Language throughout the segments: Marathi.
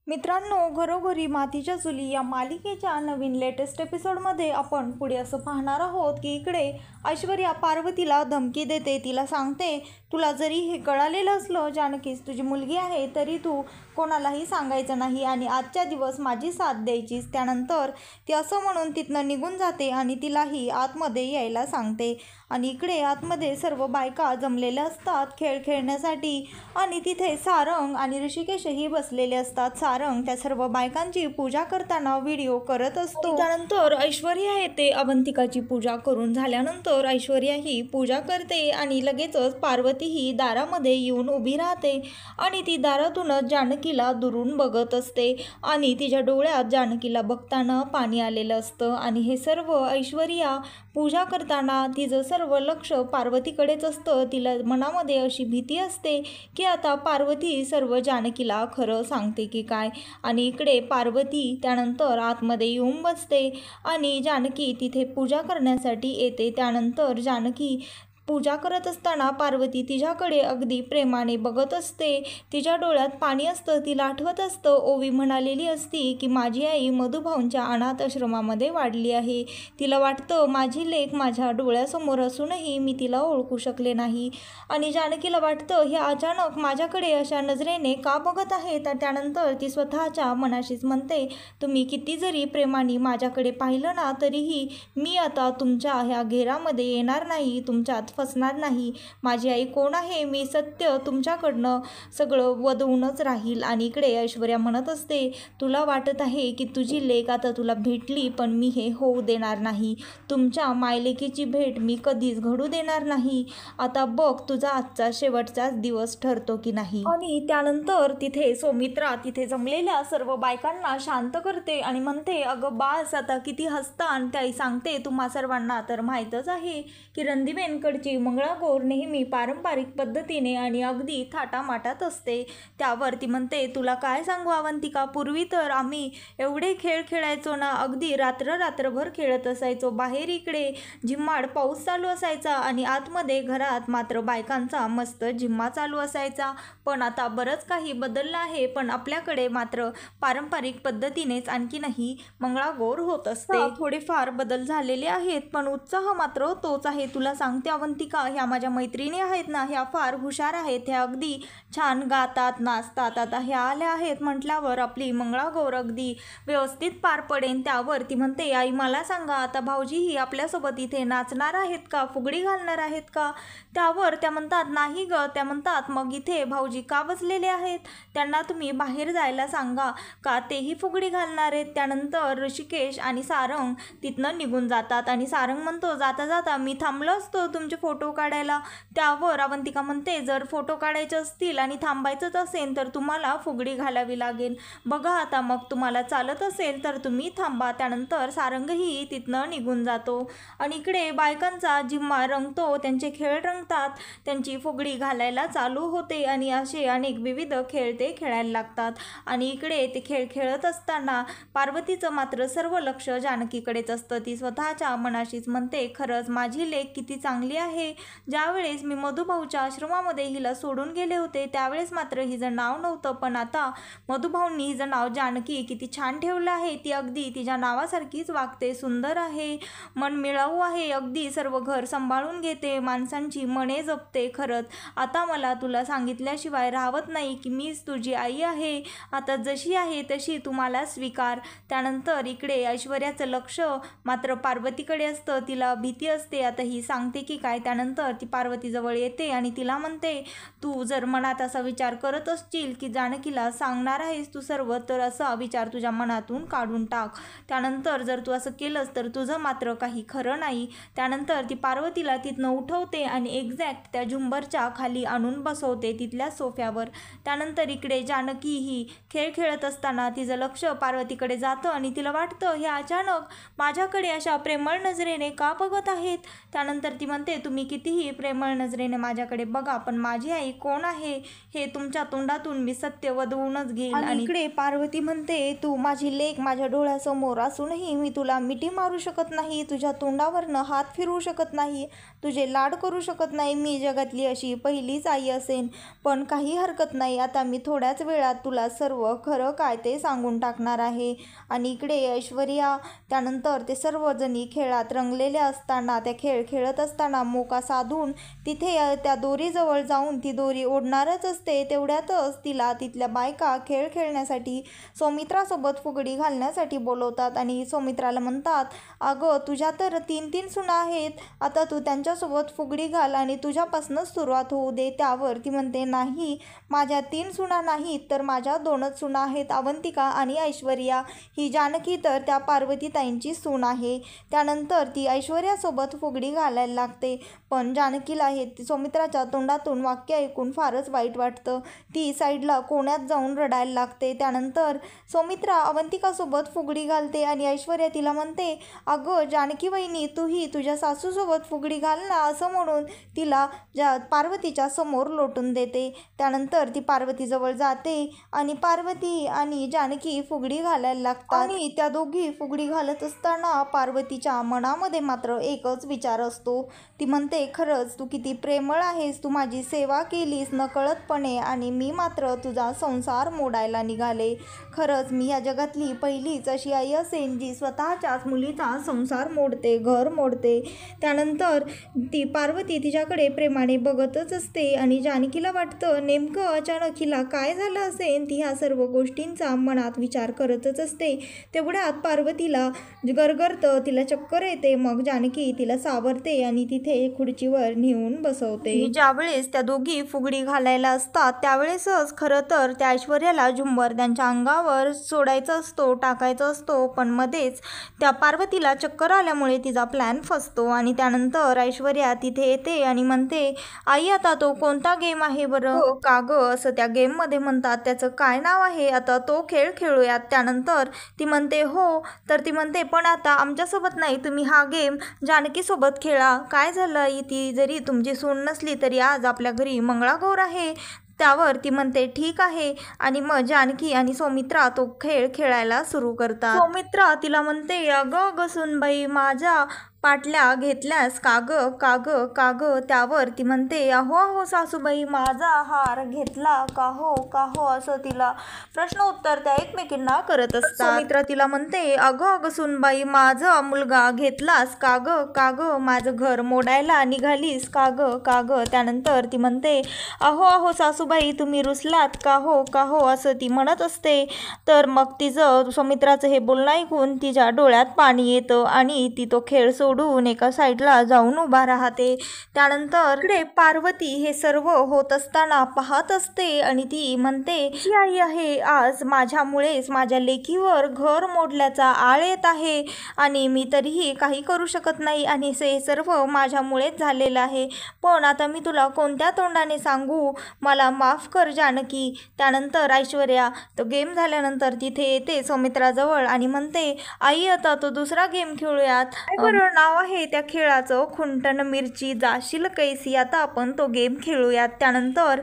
मित्रांनो, घरोघरी मातीच्या चुली या मालिकेच्या नवीन लेटेस्ट एपिसोडमध्ये आपण पुढे असं पाहणार आहोत की इकडे ऐश्वर्या पार्वतीला धमकी देते. तिला सांगते, तुला जरी हे कळालेलं असलं जानकीच तुझी मुलगी आहे तरी तू कोणालाही सांगायचं नाही आणि आजच्या दिवस माझी साथ द्यायचीच. त्यानंतर ती असं म्हणून तिथनं निघून जाते आणि तिलाही आतमध्ये यायला सांगते. आणि इकडे आतमध्ये सर्व बायका जमलेल्या असतात खेळ खेळण्यासाठी आणि तिथे सारंग आणि ऋषिकेशही बसलेले असतात. सारंग त्या सर्व बायकांची पूजा करताना व्हिडिओ करत असतो. त्यानंतर ऐश्वर्या येते. अवंतिकाची पूजा करून झाल्यानंतर ऐश्वर्या ही पूजा करते आणि लगेचच पार्वतीही दारामध्ये येऊन उभी राहते आणि ती दारातूनच जानकीला दुरून बघत असते आणि तिच्या डोळ्यात जानकीला बघताना पाणी आलेलं असतं. आणि हे सर्व ऐश्वर्या पूजा करताना तिचं सर्व लक्ष पार्वतीकडेच असतं. तिला मनामध्ये अशी भीती असते की आता पार्वती सर्व जानकीला खरं सांगते की काय. आणि इकडे पार्वती त्यानंतर आतमध्ये येऊन बसते आणि जानकी तिथे पूजा करण्यासाठी येते. त्यानंतर जानकी पूजा करत असताना पार्वती तिच्याकडे अगदी प्रेमाने बघत असते. तिच्या डोळ्यात पाणी असतं. तिला आठवत असतं ओवी म्हणालेली असती की माझी आई मधुभाऊंच्या अनाथ आश्रमामध्ये वाढली आहे. तिला वाटतं माझी लेक माझ्या डोळ्यासमोर असूनही मी तिला ओळखू शकले नाही. आणि जानकीला वाटतं हे अचानक माझ्याकडे अशा नजरेने का बघत आहे. तर त्यानंतर ती स्वतःच्या मनाशीच म्हणते, तुम्ही किती जरी प्रेमाने माझ्याकडे पाहिलं ना तरीही मी आता तुमच्या ह्या घेरामध्ये येणार नाही, तुमच्यात फसणार नाही. माझी आई कोण आहे मी सत्य तुमच्याकडनं सगळं वदवूनच राहील. आणि इकडे ऐश्वर्या म्हणत असते, तुला वाटत आहे की तुझी लेक आता तुला भेटली पण मी हे होऊ देणार नाही. तुमच्या मायलेकीची भेट मी कधीच घडू देणार नाही. आता बघ तुझा आजचा शेवटचाच दिवस ठरतो की नाही. आणि त्यानंतर तिथे सौमित्रा तिथे जमलेल्या सर्व बायकांना शांत करते आणि म्हणते, अगं बास आता किती हसता. आणि त्याही सांगते, तुम्हा सर्वांना तर माहीतच आहे की रणदिवेंकडची मंगळागौर नेहमी पारंपरिक पद्धतीने आणि अगदी थाटामाटात असते. त्यावर ती म्हणते, तुला काय सांगू अवंतिका, पूर्वी तर आम्ही एवढे खेळ खेळायचो ना, अगदी रात्रभर खेळत असायचो. बाहेर इकडे झिम्माड पाऊस चालू असायचा आणि आतमध्ये घरात मात्र बायकांचा मस्त झिम्मा चालू असायचा. पण आता बरंच काही बदललं आहे. पण आपल्याकडे मात्र पारंपरिक पद्धतीनेच आणखीनही मंगळागौर होत असते. थोडेफार बदल झालेले आहेत पण उत्साह मात्र तोच आहे. तुला सांगते अवंतिका, ह्या माझ्या मैत्रिणी आहेत ना, ह्या फार हुशार आहेत. ह्या अगदी छान गातात नाचतात. आता ह्या आल्या आहेत म्हटल्यावर आपली मंगळागौर अगदी व्यवस्थित पार पडेन. त्यावर ती म्हणते, आई मला सांगा आता भाऊजीही आपल्यासोबत इथे नाचणार आहेत का, फुगडी घालणार आहेत का. त्यावर त्या म्हणतात, नाही ग. त्या म्हणतात, मग इथे भाऊजी का बसलेले आहेत, त्यांना तुम्ही बाहेर जायला सांगा का तेही फुगडी घालणार आहेत. त्यानंतर ऋषिकेश आणि सारंग तिथनं निघून जातात आणि सारंग म्हणतो, जाता जाता मी थांबलो असतो तुमचे फोटो काढायला. त्यावर अवंतिका म्हणते, जर फोटो काढायचे असतील आणि थांबायचंच असेल तर तुम्हाला फुगडी घालावी लागेल. बघा आता मग तुम्हाला चालत असेल तर तुम्ही थांबा. त्यानंतर सारंगही तिथनं निघून जातो आणि इकडे बायकांचा जिम्मा रंगतो, त्यांचे खेळ रंगतात, त्यांची फुगडी घालायला चालू होते आणि असे अनेक विविध खेळ ते खेळायला लागतात. आणि इकडे ते खेळ खेळत असताना पार्वतीचं मात्र सर्व लक्ष जानकीकडेच असतं. ती स्वतःच्या मनाशीच म्हणते, खरंच माझी लेक किती चांगली आहे. ज्यावेळेस मी मधुभाऊच्या आश्रमामध्ये हिला सोडून गेले होते त्यावेळेस मात्र हिचं नाव नव्हतं, पण आता मधुभाऊंनी हिचं नाव जानकी किती छान ठेवलं आहे. ती अगदी तिच्या नावासारखीच वागते, सुंदर आहे, मनमिळाऊ आहे, अगदी सर्व घर सांभाळून घेते, माणसांची मने जपते. खरंच आता मला तुला सांगितल्याशिवाय राहत नाही की मीच तुझी आई आहे. आता जशी आहे तशी तुम्हाला स्वीकार. त्यानंतर इकडे ऐश्वर्याचं लक्ष मात्र पार्वतीकडे असतं. तिला भीती असते आता ही सांगते की काय. त्यानंतर ती पार्वतीजवळ येते आणि तिला म्हणते, तू जर मनात असा विचार करत असशील की जानकीला सांगणार आहेस तू सर्व, तर असा विचार तुझ्या मनातून काढून टाक. त्यानंतर जर तू असं केलंस तर तुझं मात्र काही खरं नाही. त्यानंतर ती पार्वतीला तिथनं उठवते आणि एक्झॅक्ट त्या झुंबरच्या खाली आणून बसवते तिथल्या सोफ्यावर. त्यानंतर इकडे जानकी ही खेळ खेळत असताना तिचं लक्ष पार्वतीकडे जातं आणि तिला वाटतं हे अचानक माझ्याकडे अशा प्रेमळ नजरेने का बघत आहेत. त्यानंतर ती म्हणते, तुम्ही कितीही प्रेमळ नजरेने माझ्याकडे बघा, पण माझी आई कोण आहे हे तुमच्या तोंडातून मी सत्य वदवूनच घेईल. आणि इकडे पार्वती म्हणते, तू माझी लेक माझ्या डोळ्यासमोर असूनही मी तुला मिठी मारू शकत नाही, तुझ्या तोंडावरनं हात फिरवू शकत नाही, तुझे लाड करू शकत नाही. मी जगातली अशी पहिलीच आई असेन. पण काही हरकत नाही, आता मी थोड्याच वेळात तुला सर्व खरं काय ते सांगून टाकणार आहे. आणि इकडे ऐश्वर्या त्यानंतर ते सर्वजणी खेळात रंगलेल्या असताना, त्या खेळ खेळत असताना मोका साधून तिथे त्या दोरीजवळ जाऊन ती दोरी ओढणारच असते. तेवढ्यातच तिला तिथल्या बायका खेळ खेळण्यासाठी सौमित्रासोबत फुगडी घालण्यासाठी बोलवतात आणि सौमित्राला म्हणतात, अगं तुझ्या तर 3 सुना आहेत, आता तू त्यांच्यासोबत फुगडी घाल आणि तुझ्यापासूनच सुरुवात होऊ दे. त्यावर ती म्हणते, नाही, माझ्या 3 सुना नाहीत तर माझ्या 2च सुना आहेत, अवंतिका आणि ऐश्वर्या. ही जानकी तर त्या पार्वतीताईंची सून आहे. त्यानंतर ती ऐश्वर्यासोबत फुगडी घालायला लागते. पण जानकीला हे सौमित्राच्या तोंडातून वाक्य ऐकून फारच वाईट वाटतं. ती साईडला कोण्यात जाऊन रडायला लागते. त्यानंतर सौमित्रा अवंतिकासोबत फुगडी घालते आणि ऐश्वर्या तिला म्हणते, अगं जानकी वहिनी, तूही तुझ्या सासूसोबत फुगडी घाल ना, असं म्हणून तिला पार्वतीच्या समोर लोटून देते. त्यानंतर ती पार्वतीजवळ जाते आणि पार्वती आणि जानकी फुगडी घालायला लागतात. आणि त्या दोघी फुगडी घालत असताना पार्वतीच्या मनामध्ये मात्र एकच विचार असतो. ती म्हणते, खरंच तू किती प्रेमळ आहेस, तू माझी सेवा केलीस नकळतपणे आणि मी मात्र तुझा संसार मोडायला निघाले. खरंच मी या जगातली पहिलीच अशी आई असेन जी स्वतःच्याच मुलीचा संसार मोडते, घर मोडते. त्यानंतर ती पार्वती तिच्याकडे प्रेमाने बघतच असते आणि जानकीला वाटतं नेमकं अचानक हिला काय झालं असेल. ती ह्या सर्व गोष्टींचा मनात विचार करतच असते. तेवढ्यात पार्वतीला गरगरतं, तिला चक्कर येते. मग जानकी तिला सावरते आणि तिथे खुर्चीवर नेऊन बसवते. ज्यावेळेस त्या दोघी फुगडी घालायला असतात त्यावेळेसच खरं तर त्या ऐश्वर्याला झुंबर त्यांच्या अंगावर सोडायचा असतो, टाकायचा असतो. पण मध्येच त्या पार्वतीला चक्कर आल्यामुळे तिचा प्लॅन फसतो आणि त्यानंतर ऐश्वर्या तिथे येते आणि म्हणते, आई आता तो कोणता गेम आहे बरं? का गं, असं त्या गेममध्ये म्हणतात, त्याचं काय नाव आहे? आता तो खेळ खेळूयात. त्यानंतर ती म्हणते, हो. तर ती म्हणते, पण आता आमच्यासोबत नाही, तुम्ही हा गेम जानकीसोबत खेळा. काय झालं आई, ती जरी तुमची सून नसली तरी आज आपल्या घरी मंगळागौर आहे. त्यावर ती म्हणते, ठीक आहे. आणि मग जानकी आणि सौमित्रा तो खेळ खेळायला सुरू करतात. सौमित्रा तिला म्हणते, अगं सुनबाई, माझ्या पाटल्या घेतल्यास काग काग काग. त्यावर ती म्हणते, अहो सासूबाई, माझा हार घेतला का हो, असं तिला प्रश्न उत्तर त्या एकमेकींना करत असतात. सौमित्रा तिला म्हणते, अगं सुनबाई, माझा मुलगा घेतलास काग काग, माझं घर मोडायला निघालीस काग काग. त्यानंतर ती म्हणते, अहो सासूबाई, तुम्ही रुसलात का हो, असं ती म्हणत असते. तर मग तिचं सौमित्राचं हे बोलणं ऐकून तिच्या डोळ्यात पाणी येतं आणि ती तो खेळ सोडून एका साईडला जाऊन उभा राहते. त्यानंतर इकडे पार्वती हे सर्व होत असताना पाहत असते आणि ती म्हणते, ही आई आहे, आज माझ्यामुळेच माझ्या लेकीवर घर मोडल्याचा आळ येत आहे आणि मी तरीही काही करू शकत नाही आणि हे सर्व माझ्यामुळेच झालेलं आहे. पण आता मी तुला कोणत्या तोंडाने सांगू, मला माफ कर जानकी. त्यानंतर ऐश्वर्या तो गेम झाल्यानंतर तिथे येते सौमित्राजवळ आणि म्हणते, आई आता तो दुसरा गेम खेळूयात. बरोबर नाव आहे त्या खेळाचं, खुंटन मिरची जाशील कैसी. आता आपण तो गेम खेळूयात. त्यानंतर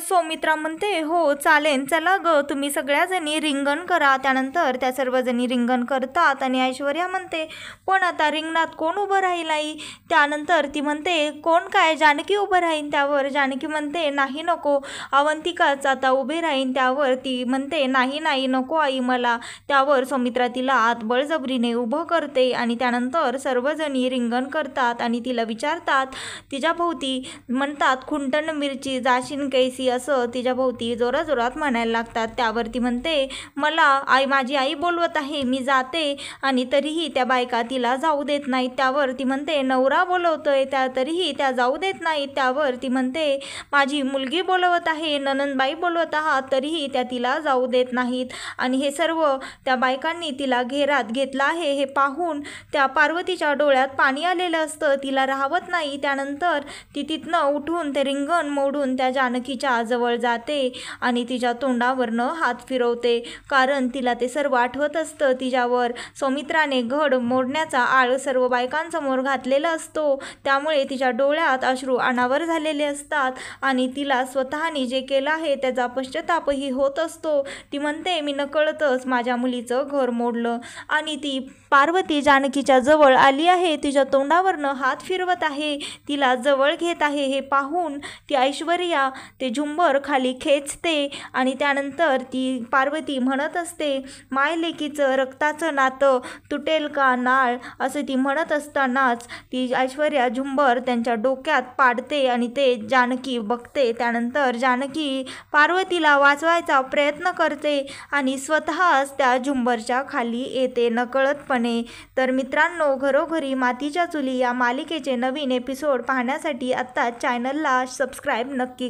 सौमित्रा म्हणते, हो चालेल, चला ग, तुम्ही सगळ्याजणी रिंगण करा. त्यानंतर त्या सर्वजणी रिंगण करतात आणि ऐश्वर्या म्हणते, पण आता रिंगणात कोण उभं राहील आई? त्यानंतर ती म्हणते, कोण काय, जानकी उभं राहील. त्यावर जानकी म्हणते, नाही नको, अवंतिकाच आता उभे राहील. त्यावर ती म्हणते, नाही नको आई मला. त्यावर सौमित्रा तिला आत बळजबरीने उभं करते आणि त्यानंतर सर्वजणी रिंगण करतात आणि तिला विचारतात, तिच्या भोवती म्हणतात, खुंटन मिरची जाशील कैसी, असं तिच्या भोवती जोराजोरात म्हणायला लागतात. त्यावर ती म्हणते, मला माझी आई बोलवत आहे, मी जाते. आणि तरीही त्या बायका तिला जाऊ देत नाहीत. त्यावर ती म्हणते, नवरा बोलवतोय, तरीही त्या जाऊ देत नाहीत. त्यावर ती म्हणते, माझी मुलगी बोलवत आहे, ननंदबाई बोलवत आहात, तरीही त्या तिला जाऊ देत नाहीत. आणि हे सर्व त्या बायकांनी तिला घेरात घेतलं आहे हे पाहून त्या पार्वतीच्या डोळ्यात पाणी आलेलं असतं, तिला राहवत नाही. त्यानंतर ती तिथनं उठून ते रिंगण मोडून त्या जानकी जानकीच्या जवळ जाते आणि तिच्या तोंडावरनं हात फिरवते, कारण तिला ते सर्व आठवत असतं. तिच्यावर सौमित्राने घड मोडण्याचा आळ सर्व बायकांसमोर घातलेला असतो, त्यामुळे तिच्या डोळ्यात अश्रू अनावर झालेले असतात आणि तिला स्वतःने जे केलं आहे त्याचा पश्चातापही होत असतो. ती म्हणते, मी नकळतच माझ्या मुलीचं घर मोडलं. आणि ती पार्वती जानकीच्या जवळ आली आहे, तिच्या तोंडावरनं हात फिरवत आहे, तिला जवळ घेत आहे. हे पाहून ती ऐश्वर्या ते झुंबर खाली खेचते आणि त्यानंतर ती पार्वती म्हणत असते, मायलेकीचं रक्ताचं नातं तुटेल का नाळ, असं ती म्हणत असतानाच ती ऐश्वर्या झुंबर त्यांच्या डोक्यात पाडते आणि ते जानकी बघते. त्यानंतर जानकी पार्वतीला वाचवायचा प्रयत्न करते आणि स्वतःच त्या झुंबरच्या खाली येते नकळतपणे. तर मित्रांनो, घरोघरी मातीच्या चुली या मालिकेचे नवीन एपिसोड पाहण्यासाठी आत्ताच चॅनलला सबस्क्राईब नक्की